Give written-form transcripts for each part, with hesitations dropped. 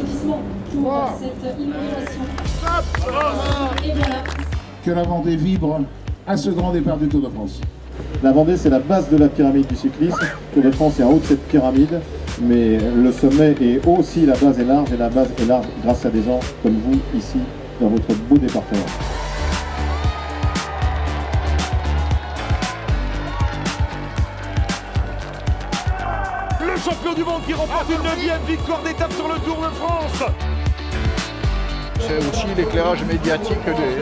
applaudissements pour cette inauguration. Et voilà. Que la Vendée vibre à ce grand départ du Tour de France. La Vendée, c'est la base de la pyramide du cyclisme. Le Tour de France est en haut de cette pyramide, mais le sommet est haut aussi, la base est large, et la base est large grâce à des gens comme vous, ici, dans votre beau département. Le champion du monde qui remporte une 9e victoire d'étape sur le Tour de France. C'est aussi l'éclairage médiatique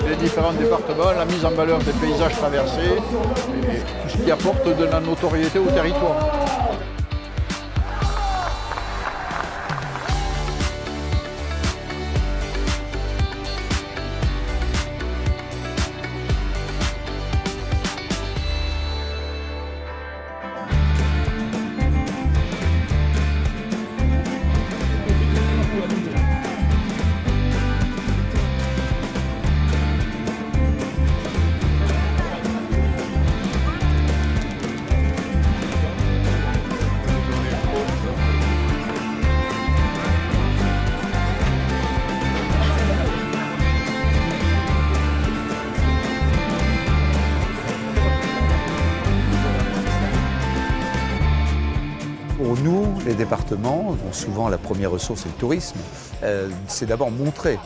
des différents départements, la mise en valeur des paysages traversés et tout ce qui apporte de la notoriété au territoire. Pour nous, les départements, dont souvent la première ressource est le tourisme, c'est d'abord montrer.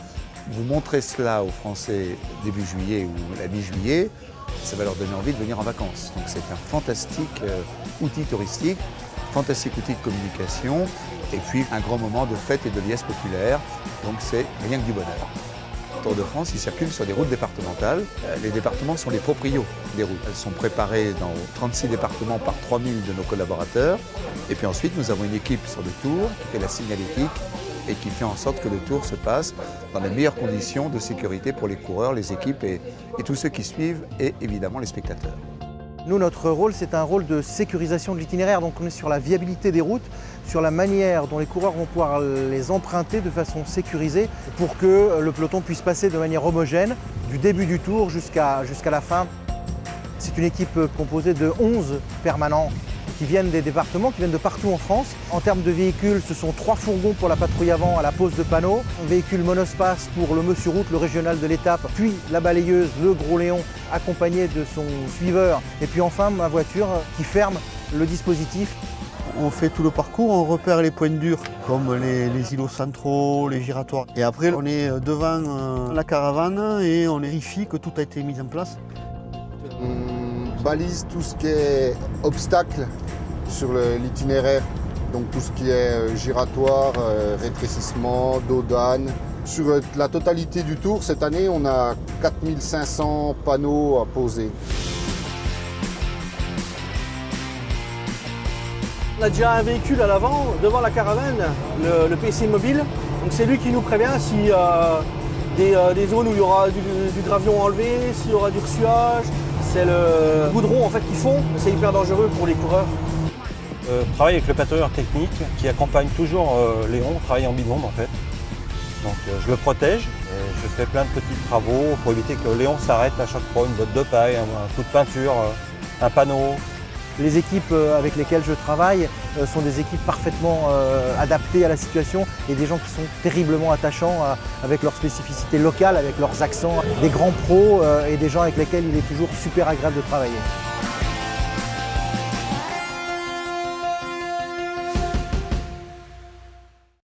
Vous montrez cela aux Français début juillet ou la mi-juillet, ça va leur donner envie de venir en vacances. Donc c'est un fantastique outil touristique, fantastique outil de communication, et puis un grand moment de fête et de liesse populaire. Donc c'est rien que du bonheur. Tour de France, ils circulent sur des routes départementales. Les départements sont les proprios des routes. Elles sont préparées dans 36 départements par 3000 de nos collaborateurs. Et puis ensuite, nous avons une équipe sur le Tour qui fait la signalétique et qui fait en sorte que le Tour se passe dans les meilleures conditions de sécurité pour les coureurs, les équipes et tous ceux qui suivent et évidemment les spectateurs. Nous, notre rôle, c'est un rôle de sécurisation de l'itinéraire. Donc on est sur la viabilité des routes, sur la manière dont les coureurs vont pouvoir les emprunter de façon sécurisée pour que le peloton puisse passer de manière homogène du début du tour jusqu'à la fin. C'est une équipe composée de 11 permanents qui viennent des départements, qui viennent de partout en France. En termes de véhicules, ce sont 3 fourgons pour la patrouille avant à la pose de panneaux, un véhicule monospace pour le monsieur route, le régional de l'étape, puis la balayeuse, le Gros Léon, accompagné de son suiveur, et puis enfin ma voiture qui ferme le dispositif. On fait tout le parcours, on repère les points durs, comme les îlots centraux, les giratoires. Et après, on est devant la caravane et on vérifie que tout a été mis en place. On balise tout ce qui est obstacle sur l'itinéraire, donc tout ce qui est giratoire, rétrécissement, dos d'âne. Sur la totalité du tour, cette année, on a 4500 panneaux à poser. On a déjà un véhicule à l'avant, devant la caravane, le PC mobile. Donc c'est lui qui nous prévient si des zones où il y aura du gravion enlevé, s'il y aura du ressuage. C'est le goudron en fait qu'ils font, c'est hyper dangereux pour les coureurs. Je travaille avec le patrouilleur technique qui accompagne toujours Léon, travaille en binôme en fait. Donc je le protège et je fais plein de petits travaux pour éviter que Léon s'arrête à chaque fois, une botte de paille, un coup de peinture, un panneau. Les équipes avec lesquelles je travaille sont des équipes parfaitement adaptées à la situation et des gens qui sont terriblement attachants avec leurs spécificités locales, avec leurs accents, des grands pros et des gens avec lesquels il est toujours super agréable de travailler.